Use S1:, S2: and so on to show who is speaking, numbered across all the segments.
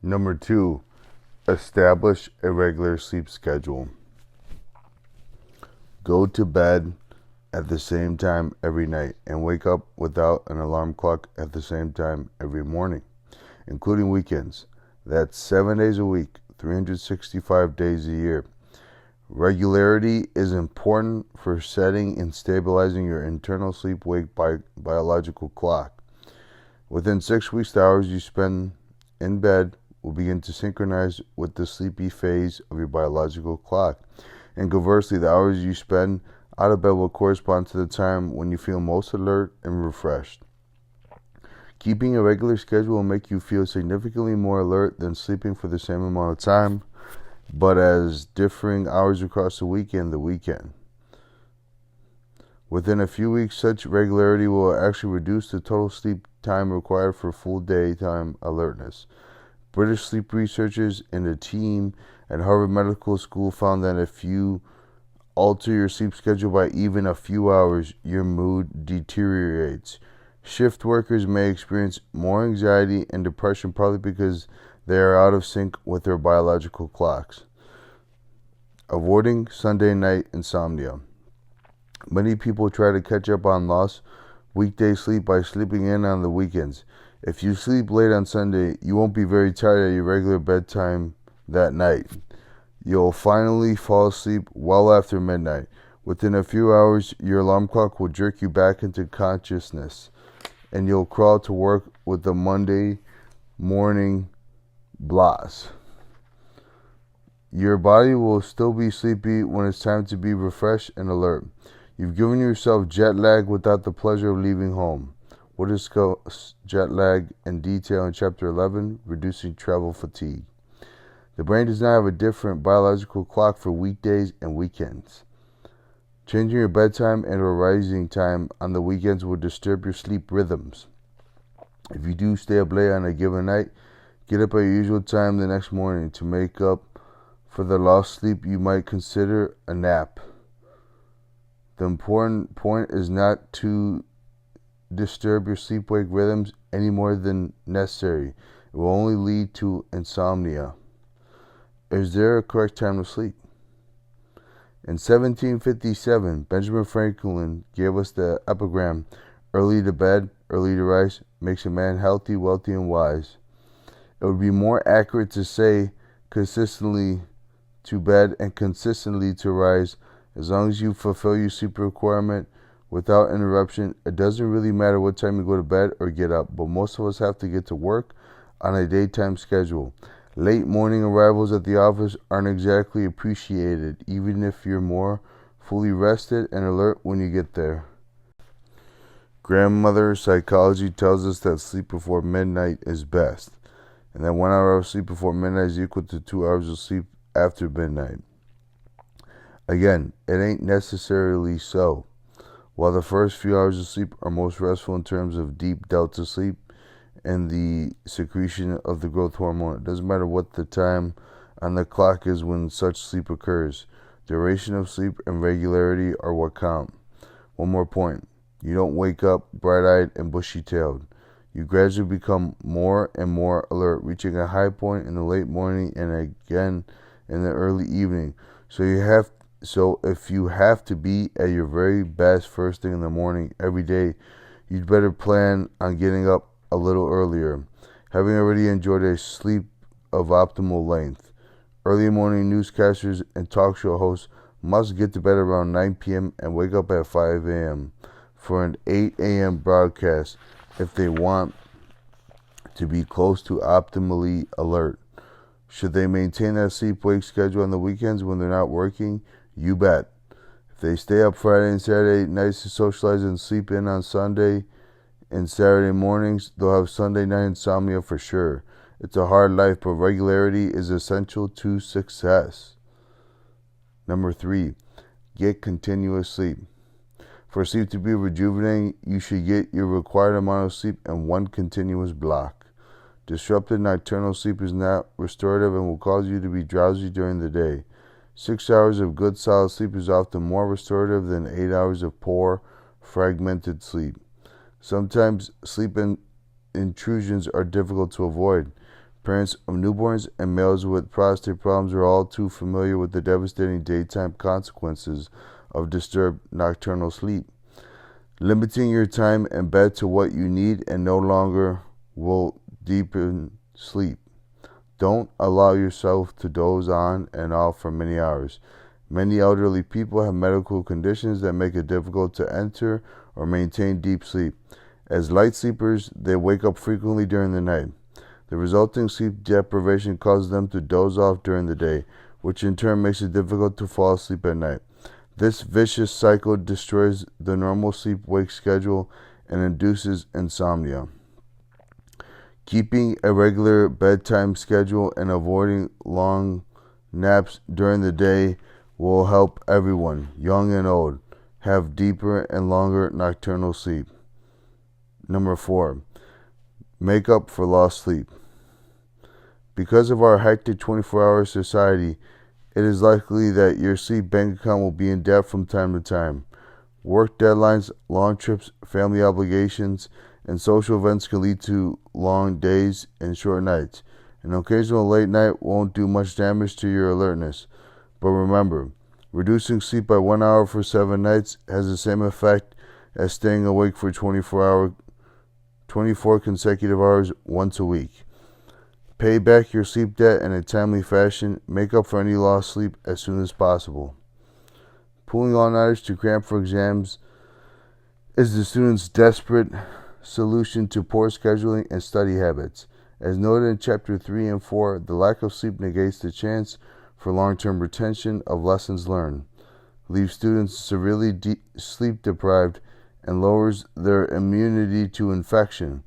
S1: Number 2, establish a regular sleep schedule. Go to bed at the same time every night and wake up without an alarm clock at the same time every morning, including weekends. That's 7 days a week, 365 days a year. Regularity is important for setting and stabilizing your internal sleep-wake biological clock. Within 6 weeks, the hours you spend in bed will begin to synchronize with the sleepy phase of your biological clock. And conversely, the hours you spend out of bed will correspond to the time when you feel most alert and refreshed. Keeping a regular schedule will make you feel significantly more alert than sleeping for the same amount of time, but as differing hours across the weekend. Within a few weeks, such regularity will actually reduce the total sleep time required for full daytime alertness. British sleep researchers and a team at Harvard Medical School found that if you alter your sleep schedule by even a few hours, your mood deteriorates. Shift workers may experience more anxiety and depression, probably because they are out of sync with their biological clocks. Avoiding Sunday night insomnia. Many people try to catch up on lost weekday sleep by sleeping in on the weekends. If you sleep late on Sunday, you won't be very tired at your regular bedtime that night. You'll finally fall asleep well after midnight. Within a few hours, your alarm clock will jerk you back into consciousness, and you'll crawl to work with the Monday morning blues. Your body will still be sleepy when it's time to be refreshed and alert. You've given yourself jet lag without the pleasure of leaving home. We'll discuss jet lag in detail in Chapter 11, Reducing Travel Fatigue. The brain does not have a different biological clock for weekdays and weekends. Changing your bedtime and or rising time on the weekends will disturb your sleep rhythms. If you do stay up late on a given night, get up at your usual time the next morning. To make up for the lost sleep, you might consider a nap. The important point is not to disturb your sleep-wake rhythms any more than necessary. It will only lead to insomnia. Is there a correct time to sleep? In 1757, Benjamin Franklin gave us the epigram, "Early to bed, early to rise, makes a man healthy, wealthy, and wise." It would be more accurate to say consistently to bed and consistently to rise. As long as you fulfill your sleep requirement without interruption, it doesn't really matter what time you go to bed or get up, but most of us have to get to work on a daytime schedule. Late morning arrivals at the office aren't exactly appreciated, even if you're more fully rested and alert when you get there. Grandmother psychology tells us that sleep before midnight is best, and that 1 hour of sleep before midnight is equal to 2 hours of sleep after midnight. Again, it ain't necessarily so. While the first few hours of sleep are most restful in terms of deep delta sleep and the secretion of the growth hormone, it doesn't matter what the time on the clock is when such sleep occurs. Duration of sleep and regularity are what count. One more point. You don't wake up bright-eyed and bushy-tailed. You gradually become more and more alert, reaching a high point in the late morning and again in the early evening. So if you have to be at your very best first thing in the morning every day, you'd better plan on getting up a little earlier, having already enjoyed a sleep of optimal length. Early morning newscasters and talk show hosts must get to bed around 9 p.m. and wake up at 5 a.m. for an 8 a.m. broadcast if they want to be close to optimally alert. Should they maintain that sleep-wake schedule on the weekends when they're not working? You bet. If they stay up Friday and Saturday nights to socialize and sleep in on Sunday and Saturday mornings, they'll have Sunday night insomnia for sure. It's a hard life, but regularity is essential to success. Number 3, get continuous sleep. For sleep to be rejuvenating, you should get your required amount of sleep in one continuous block. Disrupted nocturnal sleep is not restorative and will cause you to be drowsy during the day. 6 hours of good solid sleep is often more restorative than 8 hours of poor, fragmented sleep. Sometimes sleep intrusions are difficult to avoid. Parents of newborns and males with prostate problems are all too familiar with the devastating daytime consequences of disturbed nocturnal sleep. Limiting your time in bed to what you need and no longer will deepen sleep. Don't allow yourself to doze on and off for many hours. Many elderly people have medical conditions that make it difficult to enter or maintain deep sleep. As light sleepers, they wake up frequently during the night. The resulting sleep deprivation causes them to doze off during the day, which in turn makes it difficult to fall asleep at night. This vicious cycle destroys the normal sleep-wake schedule and induces insomnia. Keeping a regular bedtime schedule and avoiding long naps during the day will help everyone, young and old, have deeper and longer nocturnal sleep. Number 4, make up for lost sleep. Because of our hectic 24-hour society, it is likely that your sleep bank account will be in debt from time to time. Work deadlines, long trips, family obligations, and social events can lead to long days and short nights. An occasional late night won't do much damage to your alertness. But remember, reducing sleep by 1 hour for 7 nights has the same effect as staying awake for 24 consecutive hours once a week. Pay back your sleep debt in a timely fashion. Make up for any lost sleep as soon as possible. Pulling all-nighters to cram for exams is the student's desperate solution to poor scheduling and study habits. As noted in Chapter 3 and 4, the lack of sleep negates the chance for long-term retention of lessons learned, leaves students severely sleep-deprived, and lowers their immunity to infection.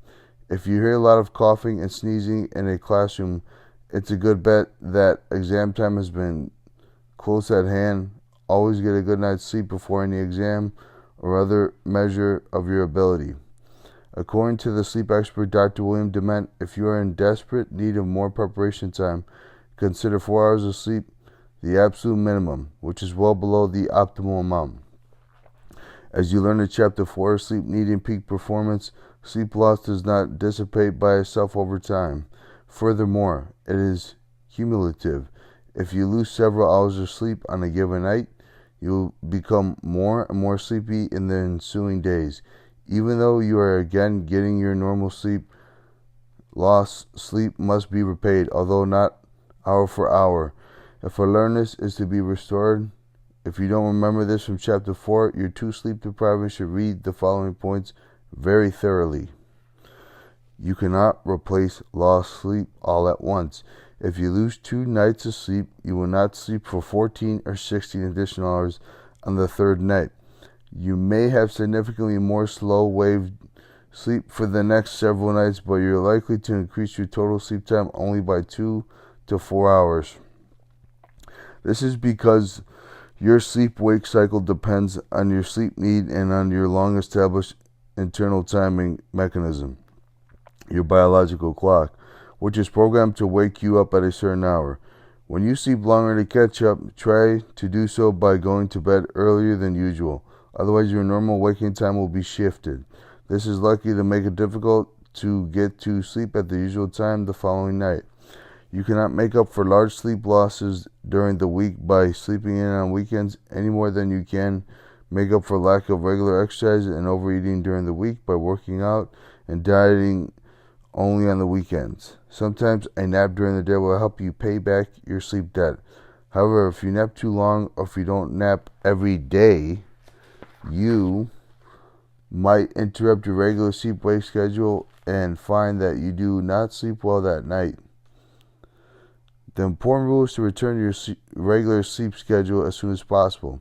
S1: If you hear a lot of coughing and sneezing in a classroom, it's a good bet that exam time has been close at hand. Always get a good night's sleep before any exam or other measure of your ability. According to the sleep expert Dr. William Dement, if you are in desperate need of more preparation time, consider 4 hours of sleep the absolute minimum, which is well below the optimal amount. As you learn in Chapter 4, sleep needing peak performance, sleep loss does not dissipate by itself over time. Furthermore, it is cumulative. If you lose several hours of sleep on a given night, you'll become more and more sleepy in the ensuing days. Even though you are again getting your normal sleep, lost sleep must be repaid, although not hour for hour. If alertness is to be restored, if you don't remember this from Chapter 4, your two sleep deprived should read the following points very thoroughly. You cannot replace lost sleep all at once. If you lose 2 nights of sleep, you will not sleep for 14 or 16 additional hours on the 3rd night. You may have significantly more slow-wave sleep for the next several nights, but you're likely to increase your total sleep time only by 2 to 4 hours. This is because your sleep-wake cycle depends on your sleep need and on your long-established internal timing mechanism, your biological clock, which is programmed to wake you up at a certain hour. When you sleep longer to catch up, try to do so by going to bed earlier than usual. Otherwise, your normal waking time will be shifted. This is likely to make it difficult to get to sleep at the usual time the following night. You cannot make up for large sleep losses during the week by sleeping in on weekends any more than you can make up for lack of regular exercise and overeating during the week by working out and dieting only on the weekends. Sometimes a nap during the day will help you pay back your sleep debt. However, if you nap too long or if you don't nap every day, you might interrupt your regular sleep-wake schedule and find that you do not sleep well that night. The important rule is to return to your regular sleep schedule as soon as possible.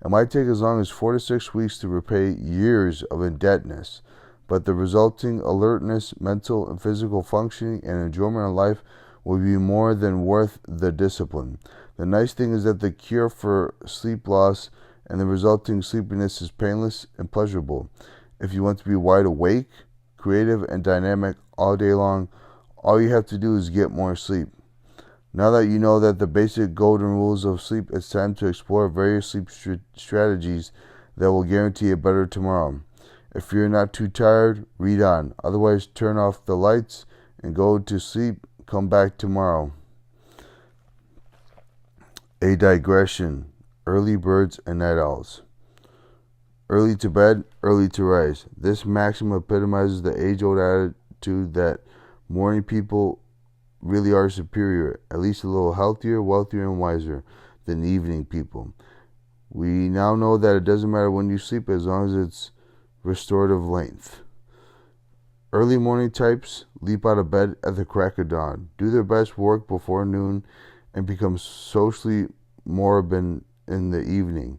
S1: It might take as long as 4 to 6 weeks to repay years of indebtedness, but the resulting alertness, mental and physical functioning, and enjoyment of life will be more than worth the discipline. The nice thing is that the cure for sleep loss and the resulting sleepiness is painless and pleasurable. If you want to be wide awake, creative, and dynamic all day long, all you have to do is get more sleep. Now that you know that the basic golden rules of sleep, it's time to explore various sleep strategies that will guarantee a better tomorrow. If you're not too tired, read on. Otherwise, turn off the lights and go to sleep come back tomorrow. A digression. Early birds and night owls. Early to bed, early to rise. This maxim epitomizes the age-old attitude that morning people really are superior, at least a little healthier, wealthier, and wiser than evening people. We now know that it doesn't matter when you sleep as long as it's restorative length. Early morning types leap out of bed at the crack of dawn, do their best work before noon, and become socially moribund in the evening.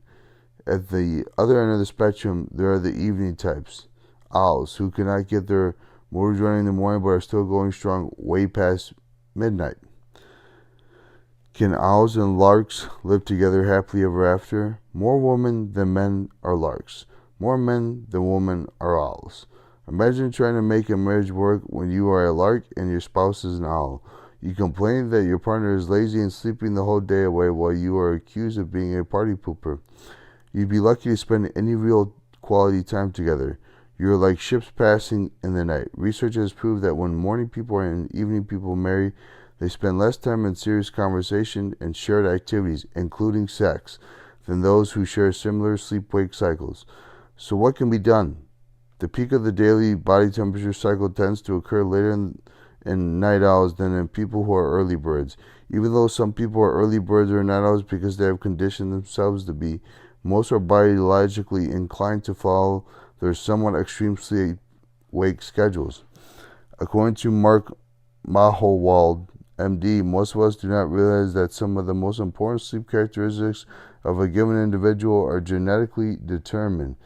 S1: At the other end of the spectrum, there are the evening types, owls, who cannot get their motors running in the morning but are still going strong way past midnight. Can owls and larks live together happily ever after? More women than men are larks. More men than women are owls. Imagine trying to make a marriage work when you are a lark and your spouse is an owl. You complain that your partner is lazy and sleeping the whole day away while you are accused of being a party pooper. You'd be lucky to spend any real quality time together. You're like ships passing in the night. Research has proved that when morning people and evening people marry, they spend less time in serious conversation and shared activities, including sex, than those who share similar sleep-wake cycles. So what can be done? The peak of the daily body temperature cycle tends to occur later in night owls than in people who are early birds. Even though some people are early birds or night owls because they have conditioned themselves to be, most are biologically inclined to follow their somewhat extreme sleep-wake schedules. According to Mark Mahowald, MD, most of us do not realize that some of the most important sleep characteristics of a given individual are genetically determined,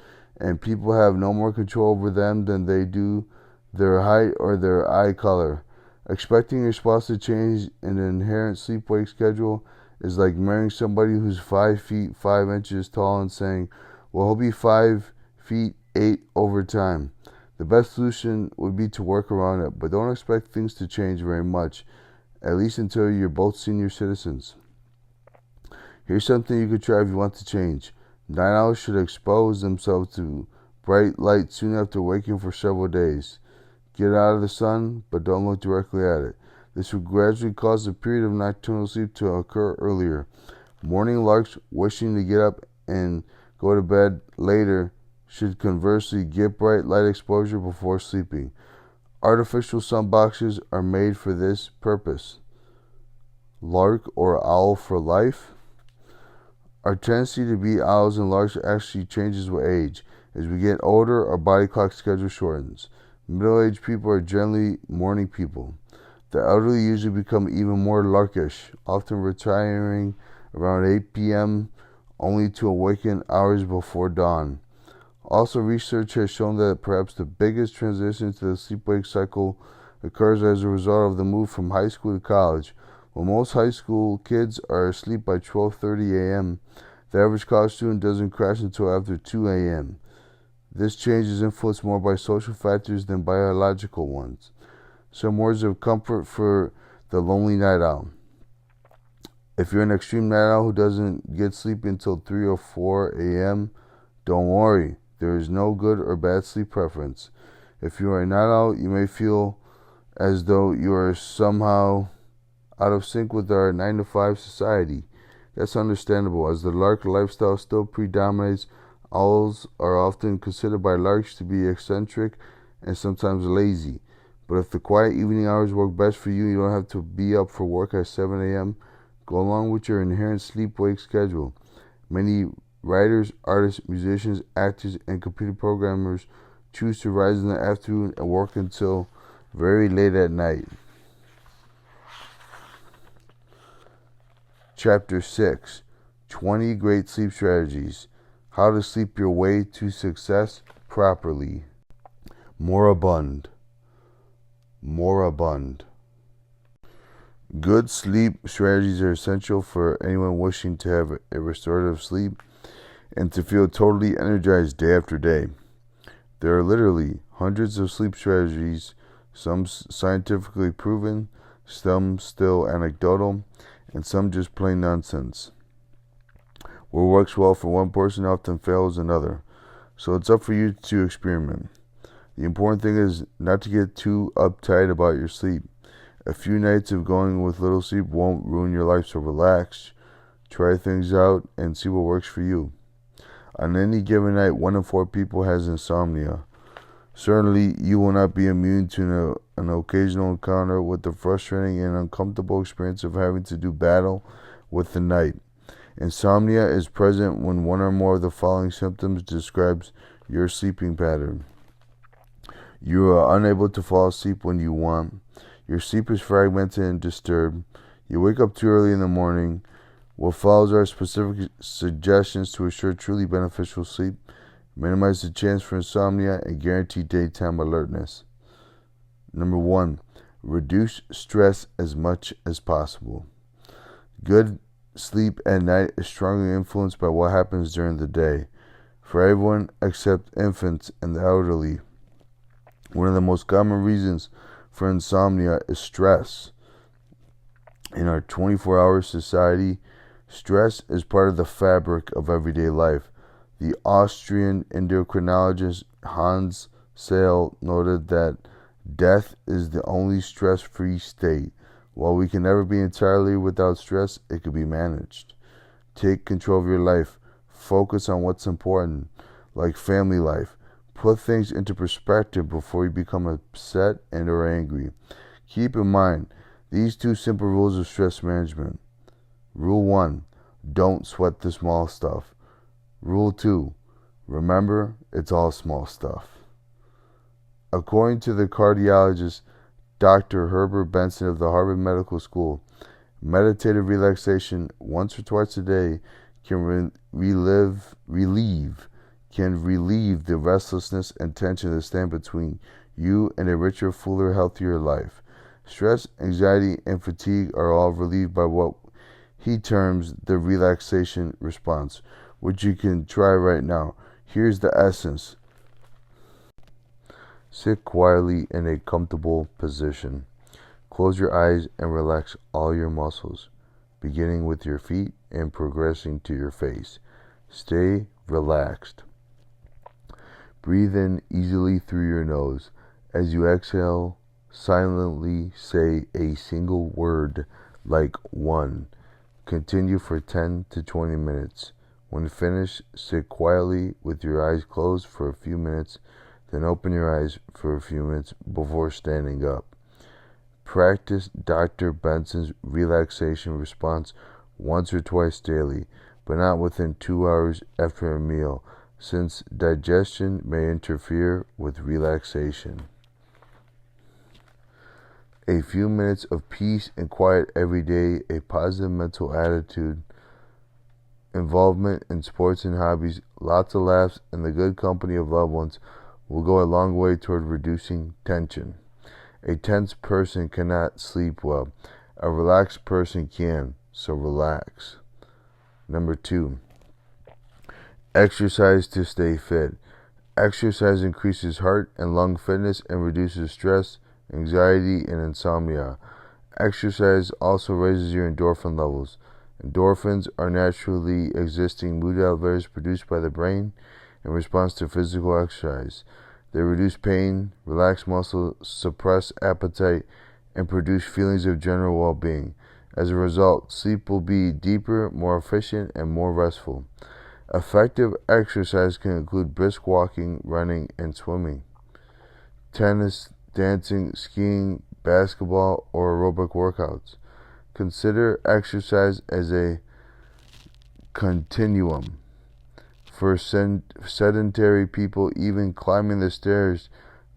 S1: and people have no more control over them than they do their height or their eye color. Expecting your spouse to change an inherent sleep-wake schedule is like marrying somebody who's 5 feet 5 inches tall and saying, well, he'll be 5 feet 8 over time. The best solution would be to work around it, but don't expect things to change very much, at least until you're both senior citizens. Here's something you could try if you want to change. Night owls should expose themselves to bright light soon after waking for several days. Get out of the sun, but don't look directly at it. This will gradually cause a period of nocturnal sleep to occur earlier. Morning larks wishing to get up and go to bed later should conversely get bright light exposure before sleeping. Artificial sun boxes are made for this purpose. Lark or owl for life? Our tendency to be owls and larks actually changes with age. As we get older, our body clock schedule shortens. Middle-aged people are generally morning people. The elderly usually become even more larkish, often retiring around 8 p.m. only to awaken hours before dawn. Also, research has shown that perhaps the biggest transition to the sleep-wake cycle occurs as a result of the move from high school to college. When most high school kids are asleep by 12:30 a.m., the average college student doesn't crash until after 2 a.m. This change is influenced more by social factors than biological ones. Some words of comfort for the lonely night owl. If you're an extreme night owl who doesn't get sleep until 3 or 4 a.m., don't worry. There is no good or bad sleep preference. If you are a night owl, you may feel as though you are somehow out of sync with our 9-to-5 society. That's understandable, as the lark lifestyle still predominates. Owls are often considered by larks to be eccentric and sometimes lazy. But if the quiet evening hours work best for you, you don't have to be up for work at 7 a.m. Go along with your inherent sleep-wake schedule. Many writers, artists, musicians, actors, and computer programmers choose to rise in the afternoon and work until very late at night. Chapter 6. 20 Great Sleep Strategies. How to sleep your way to success properly. Moribund. Good sleep strategies are essential for anyone wishing to have a restorative sleep and to feel totally energized day after day. There are literally hundreds of sleep strategies, some scientifically proven, some still anecdotal, and some just plain nonsense. What works well for one person often fails another, so it's up for you to experiment. The important thing is not to get too uptight about your sleep. A few nights of going with little sleep won't ruin your life, so relax, try things out, and see what works for you. On any given night, 1 in 4 people has insomnia. Certainly, you will not be immune to an occasional encounter with the frustrating and uncomfortable experience of having to do battle with the night. Insomnia is present when one or more of the following symptoms describes your sleeping pattern. You are unable to fall asleep when you want. Your sleep is fragmented and disturbed. You wake up too early in the morning. What follows are specific suggestions to assure truly beneficial sleep, minimize the chance for insomnia, and guarantee daytime alertness. Number 1. Reduce stress as much as possible. Good sleep at night is strongly influenced by what happens during the day. For everyone except infants and the elderly, one of the most common reasons for insomnia is stress. In our 24-hour society, stress is part of the fabric of everyday life. The Austrian endocrinologist Hans Sale noted that death is the only stress-free state. While we can never be entirely without stress, it can be managed. Take control of your life. Focus on what's important, like family life. Put things into perspective before you become upset and or angry. Keep in mind these 2 simple rules of stress management. Rule 1, don't sweat the small stuff. Rule 2, remember, it's all small stuff. According to the cardiologist Dr. Herbert Benson of the Harvard Medical School, meditative relaxation once or twice a day can relieve the restlessness and tension that stand between you and a richer, fuller, healthier life. Stress, anxiety, and fatigue are all relieved by what he terms the relaxation response, which you can try right now. Here's the essence. Sit quietly in a comfortable position. Close your eyes and relax all your muscles, beginning with your feet and progressing to your face. Stay relaxed. Breathe in easily through your nose. As you exhale, silently say a single word like 1. Continue for 10 to 20 minutes. When finished, sit quietly with your eyes closed for a few minutes, then open your eyes for a few minutes before standing up. Practice Dr. Benson's relaxation response once or twice daily, but not within 2 hours after a meal, since digestion may interfere with relaxation. A few minutes of peace and quiet every day, a positive mental attitude, involvement in sports and hobbies, lots of laughs, and the good company of loved ones will go a long way toward reducing tension. A tense person cannot sleep well. A relaxed person can, so relax. Number 2. Exercise to stay fit. Exercise increases heart and lung fitness and reduces stress, anxiety, and insomnia. Exercise also raises your endorphin levels. Endorphins are naturally existing mood elevators produced by the brain in response to physical exercise. They reduce pain, relax muscles, suppress appetite, and produce feelings of general well-being. As a result, sleep will be deeper, more efficient, and more restful. Effective exercise can include brisk walking, running, and swimming. Tennis, dancing, skiing, basketball, or aerobic workouts. Consider exercise as a continuum. For sedentary people, even climbing the stairs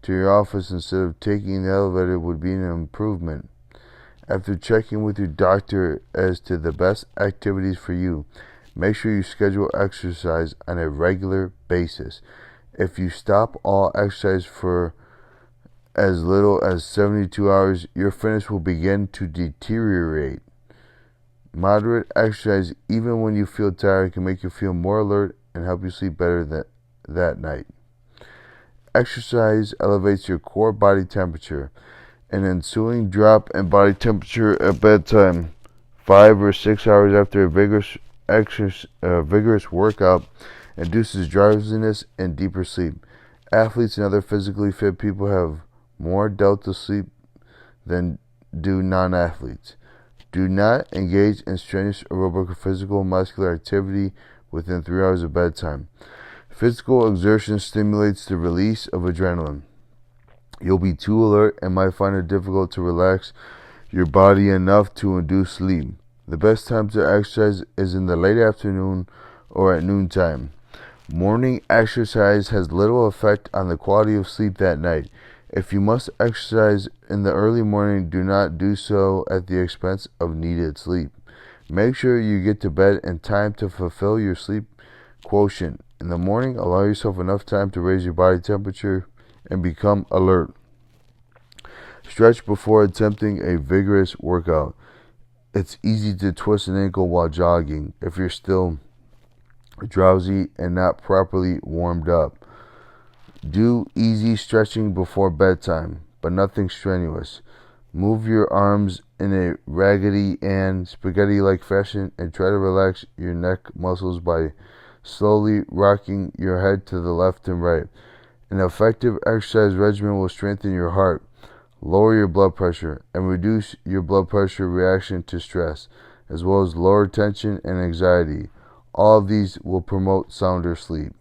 S1: to your office instead of taking the elevator would be an improvement. After checking with your doctor as to the best activities for you, make sure you schedule exercise on a regular basis. If you stop all exercise for as little as 72 hours, your fitness will begin to deteriorate. Moderate exercise, even when you feel tired, can make you feel more alert and help you sleep better that night. Exercise elevates your core body temperature. An ensuing drop in body temperature at bedtime, 5 or 6 hours after a vigorous workout, induces drowsiness and deeper sleep. Athletes and other physically fit people have more delta sleep than do non-athletes. Do not engage in strenuous aerobic or physical muscular activity within 3 hours of bedtime. Physical exertion stimulates the release of adrenaline. You'll be too alert and might find it difficult to relax your body enough to induce sleep. The best time to exercise is in the late afternoon or at noontime. Morning exercise has little effect on the quality of sleep that night. If you must exercise in the early morning, do not do so at the expense of needed sleep. Make sure you get to bed in time to fulfill your sleep quotient. In the morning, allow yourself enough time to raise your body temperature and become alert. Stretch before attempting a vigorous workout. It's easy to twist an ankle while jogging if you're still drowsy and not properly warmed up. Do easy stretching before bedtime, but nothing strenuous. Move your arms in a raggedy and spaghetti-like fashion and try to relax your neck muscles by slowly rocking your head to the left and right. An effective exercise regimen will strengthen your heart, lower your blood pressure, and reduce your blood pressure reaction to stress, as well as lower tension and anxiety. All of these will promote sounder sleep.